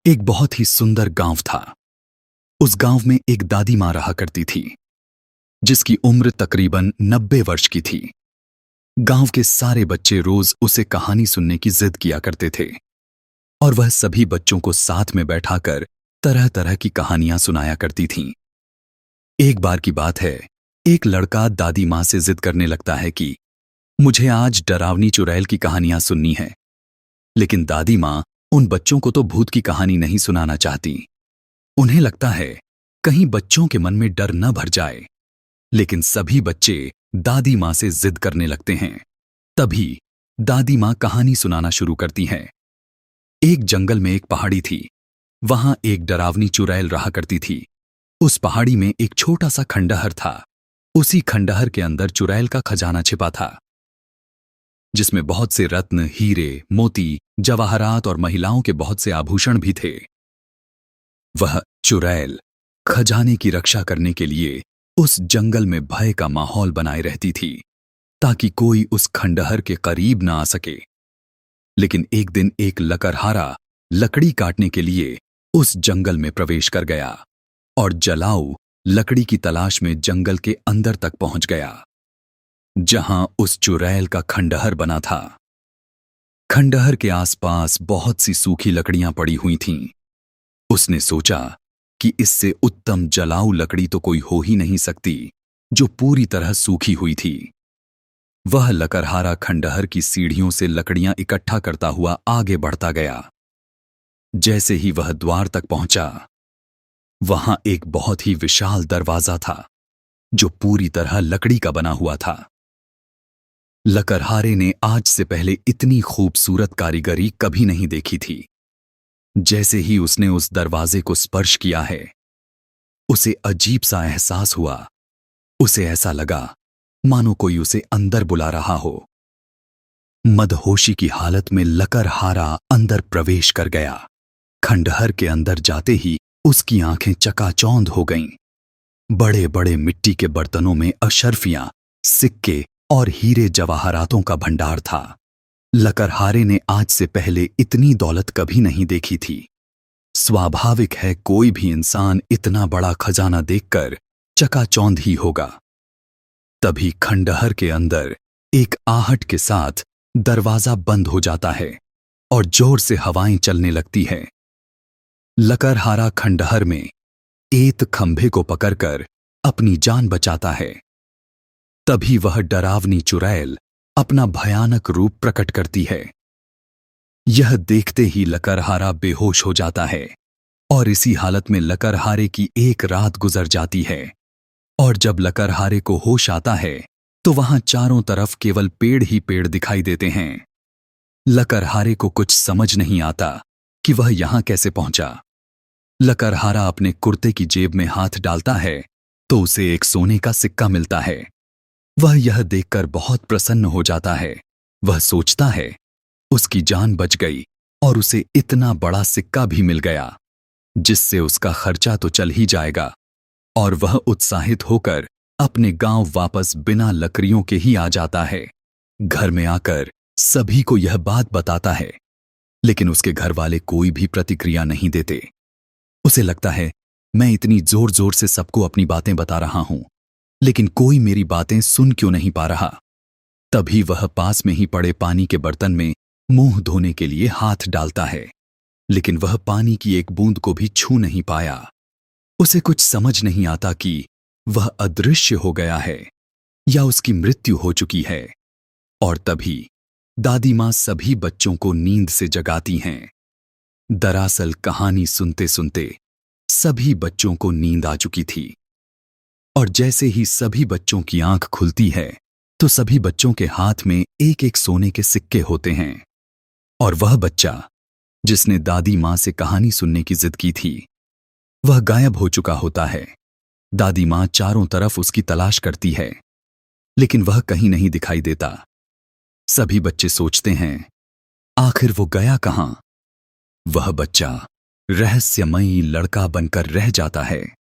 एक बहुत ही सुंदर गांव था। उस गांव में एक दादी मां रहा करती थी, जिसकी उम्र तकरीबन 90 वर्ष की थी। गांव के सारे बच्चे रोज उसे कहानी सुनने की जिद किया करते थे और वह सभी बच्चों को साथ में बैठाकर तरह तरह की कहानियां सुनाया करती थीं। एक बार की बात है, एक लड़का दादी मां से जिद करने लगता है कि मुझे आज डरावनी चुड़ैल की कहानियां सुननी है। लेकिन दादी मां उन बच्चों को तो भूत की कहानी नहीं सुनाना चाहती। उन्हें लगता है कहीं बच्चों के मन में डर न भर जाए। लेकिन सभी बच्चे दादी मां से जिद करने लगते हैं। तभी दादी मां कहानी सुनाना शुरू करती हैं। एक जंगल में एक पहाड़ी थी। वहां एक डरावनी चुड़ैल रहा करती थी। उस पहाड़ी में एक छोटा सा खंडहर था। उसी खंडहर के अंदर चुड़ैल का खजाना छिपा था, जिसमें बहुत से रत्न, हीरे, मोती, जवाहरात और महिलाओं के बहुत से आभूषण भी थे। वह चुड़ैल खजाने की रक्षा करने के लिए उस जंगल में भय का माहौल बनाए रहती थी, ताकि कोई उस खंडहर के करीब न आ सके। लेकिन एक दिन एक लकड़हारा लकड़ी काटने के लिए उस जंगल में प्रवेश कर गया और जलाऊ लकड़ी की तलाश में जंगल के अंदर तक पहुंच गया, जहां उस चुड़ैल का खंडहर बना था। खंडहर के आसपास बहुत सी सूखी लकड़ियां पड़ी हुई थीं। उसने सोचा कि इससे उत्तम जलाऊ लकड़ी तो कोई हो ही नहीं सकती, जो पूरी तरह सूखी हुई थी। वह लकड़हारा खंडहर की सीढ़ियों से लकड़ियां इकट्ठा करता हुआ आगे बढ़ता गया। जैसे ही वह द्वार तक पहुंचा, वहां एक बहुत ही विशाल दरवाजा था, जो पूरी तरह लकड़ी का बना हुआ था। लकड़हारे ने आज से पहले इतनी खूबसूरत कारीगरी कभी नहीं देखी थी। जैसे ही उसने उस दरवाजे को स्पर्श किया है, उसे अजीब सा एहसास हुआ। उसे ऐसा लगा मानो कोई उसे अंदर बुला रहा हो। मदहोशी की हालत में लकड़हारा अंदर प्रवेश कर गया। खंडहर के अंदर जाते ही उसकी आंखें चकाचौंध हो गईं। बड़े बड़े मिट्टी के बर्तनों में अशर्फियां, सिक्के और हीरे जवाहरातों का भंडार था। लकड़हारे ने आज से पहले इतनी दौलत कभी नहीं देखी थी। स्वाभाविक है कोई भी इंसान इतना बड़ा खजाना देखकर चकाचौंध ही होगा। तभी खंडहर के अंदर एक आहट के साथ दरवाजा बंद हो जाता है और जोर से हवाएं चलने लगती है। लकड़हारा खंडहर में एक खंभे को पकड़कर अपनी जान बचाता है। तभी वह डरावनी चुड़ैल अपना भयानक रूप प्रकट करती है। यह देखते ही लकड़हारा बेहोश हो जाता है और इसी हालत में लकड़हारे की एक रात गुजर जाती है। और जब लकड़हारे को होश आता है, तो वहां चारों तरफ केवल पेड़ ही पेड़ दिखाई देते हैं। लकड़हारे को कुछ समझ नहीं आता कि वह यहां कैसे पहुंचा। लकड़हारा अपने कुर्ते की जेब में हाथ डालता है तो उसे एक सोने का सिक्का मिलता है। वह यह देखकर बहुत प्रसन्न हो जाता है। वह सोचता है उसकी जान बच गई और उसे इतना बड़ा सिक्का भी मिल गया, जिससे उसका खर्चा तो चल ही जाएगा। और वह उत्साहित होकर अपने गांव वापस बिना लकड़ियों के ही आ जाता है। घर में आकर सभी को यह बात बताता है, लेकिन उसके घर वाले कोई भी प्रतिक्रिया नहीं देते। उसे लगता है मैं इतनी जोर जोर से सबको अपनी बातें बता रहा हूं, लेकिन कोई मेरी बातें सुन क्यों नहीं पा रहा। तभी वह पास में ही पड़े पानी के बर्तन में मुंह धोने के लिए हाथ डालता है, लेकिन वह पानी की एक बूंद को भी छू नहीं पाया। उसे कुछ समझ नहीं आता कि वह अदृश्य हो गया है या उसकी मृत्यु हो चुकी है। और तभी दादी मां सभी बच्चों को नींद से जगाती हैं। दरअसल कहानी सुनते सुनते सभी बच्चों को नींद आ चुकी थी। और जैसे ही सभी बच्चों की आंख खुलती है, तो सभी बच्चों के हाथ में एक एक सोने के सिक्के होते हैं। और वह बच्चा जिसने दादी मां से कहानी सुनने की जिद की थी, वह गायब हो चुका होता है। दादी मां चारों तरफ उसकी तलाश करती है, लेकिन वह कहीं नहीं दिखाई देता। सभी बच्चे सोचते हैं आखिर वो गया कहां। वह बच्चा रहस्यमयी लड़का बनकर रह जाता है।